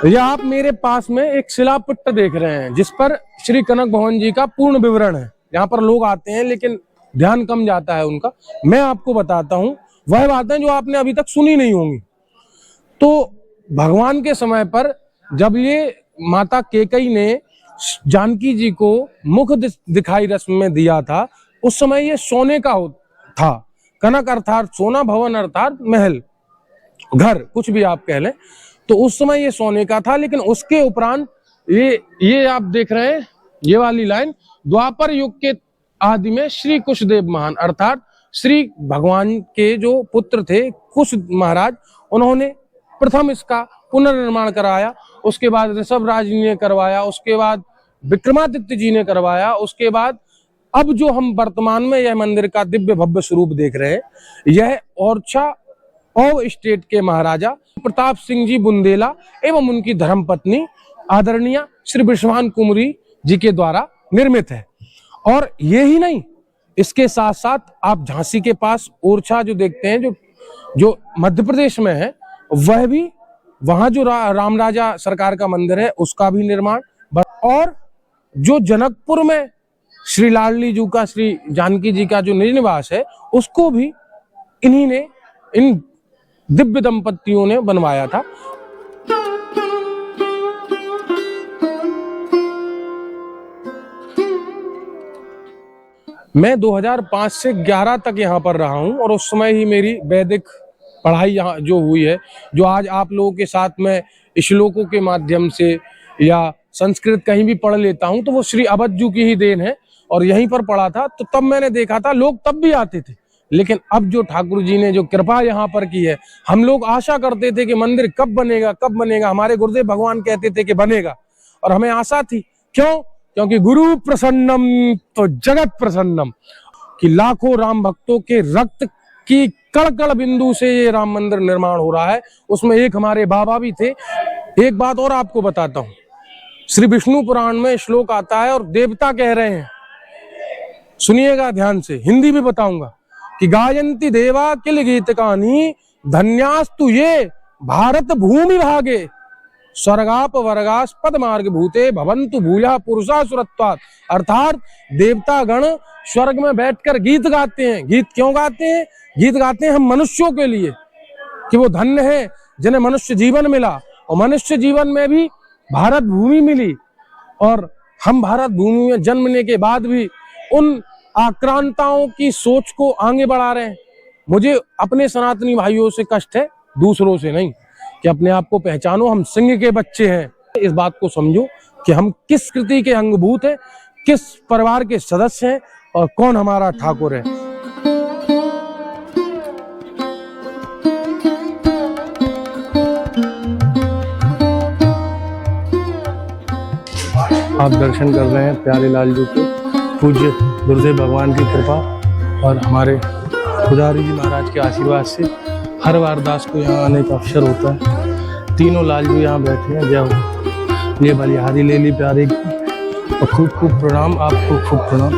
ये आप मेरे पास में एक शिलापट्ट देख रहे हैं जिस पर श्री कनक भवन जी का पूर्ण विवरण है। यहाँ पर लोग आते हैं लेकिन ध्यान कम जाता है उनका। मैं आपको बताता हूँ वह बातें जो आपने अभी तक सुनी नहीं होंगी। तो भगवान के समय पर जब ये माता कैकेयी ने जानकी जी को मुख दिखाई रस्म में दिया था, उस समय ये सोने का था। कनक अर्थात सोना, भवन अर्थात महल, घर, कुछ भी आप कह लें। तो उस समय ये सोने का था, लेकिन उसके उपरांत ये आप देख रहे हैं ये वाली लाइन, द्वापर युग के आदि में श्री कुशदेव महान अर्थात श्री भगवान के जो पुत्र थे कुश महाराज, उन्होंने प्रथम इसका पुनर्निर्माण कराया। उसके बाद ऋषभराज जी ने करवाया, उसके बाद विक्रमादित्य जी ने करवाया, उसके बाद अब जो हम वर्तमान में यह मंदिर का दिव्य भव्य स्वरूप देख रहे हैं, यह ओरछा और स्टेट के महाराजा प्रताप सिंह जी बुंदेला एवं उनकी धर्मपत्नी आदरणीय श्री विश्वान कुमारी जी के द्वारा निर्मित है। और ये ही नहीं, इसके साथ साथ आप झांसी के पास ओरछा जो देखते हैं, जो मध्य प्रदेश में है, वह भी वहां जो राम राजा सरकार का मंदिर है उसका भी निर्माण, और जो जनकपुर में श्री लाडली जी का, श्री जानकी जी का जो निज निवास है, उसको भी इन्हीं ने, इन दिव्य दंपतियों ने बनवाया था। मैं 2005 से 11 तक यहाँ पर रहा हूँ और उस समय ही मेरी वैदिक पढ़ाई यहाँ जो हुई है, जो आज आप लोगों के साथ में श्लोकों के माध्यम से या संस्कृत कहीं भी पढ़ लेता हूँ, तो वो श्री अवधजू की ही देन है। और यहीं पर पढ़ा था, तो तब मैंने देखा था लोग तब भी आते थे, लेकिन अब जो ठाकुर जी ने जो कृपा यहाँ पर की है, हम लोग आशा करते थे कि मंदिर कब बनेगा कब बनेगा। हमारे गुरुदेव भगवान कहते थे कि बनेगा, और हमें आशा थी। क्यों? क्योंकि गुरु प्रसन्नम तो जगत प्रसन्नम, कि लाखों राम भक्तों के रक्त की कण कण बिंदु से ये राम मंदिर निर्माण हो रहा है। उसमें एक हमारे बाबा भी थे। एक बात और आपको बताता हूँ, श्री विष्णु पुराण में श्लोक आता है और देवता कह रहे हैं, सुनिएगा ध्यान से, हिंदी भी बताऊंगा, कि गायंती देवा किल गीतकानी धन्यास्तु ये भारत भूमि भागे स्वर्गाप वर्गास पद मार्ग भूते भवंतु भूया पुरुषा सुरत्वात्। अर्थात देवता गण स्वर्ग में बैठकर गीत गाते हैं। गीत क्यों गाते हैं? गीत गाते हैं हम मनुष्यों के लिए, कि वो धन्य है जिन्हें मनुष्य जीवन मिला, और मनुष्य जीवन में भी भारत भूमि मिली। और हम भारत भूमि में जन्मने के बाद भी उन आक्रांताओं की सोच को आगे बढ़ा रहे हैं। मुझे अपने सनातनी भाइयों से कष्ट है, दूसरों से नहीं, कि अपने आप को पहचानो, हम सिंह के बच्चे हैं। इस बात को समझो कि हम किस कृति के अंगभूत हैं, किस परिवार के सदस्य हैं, और कौन हमारा ठाकुर है। आप दर्शन कर रहे हैं प्यारे लाल जी के, पूज्य गुरुदेव भगवान की कृपा और हमारे खुदारी जी महाराज के आशीर्वाद से हर बार दास को यहाँ आने का अवसर होता है। तीनों लाल जी यहाँ बैठे हैं। जय हो। ये बलिहारी ले ली प्यारे की, और खूब खूब प्रणाम, आपको खूब प्रणाम।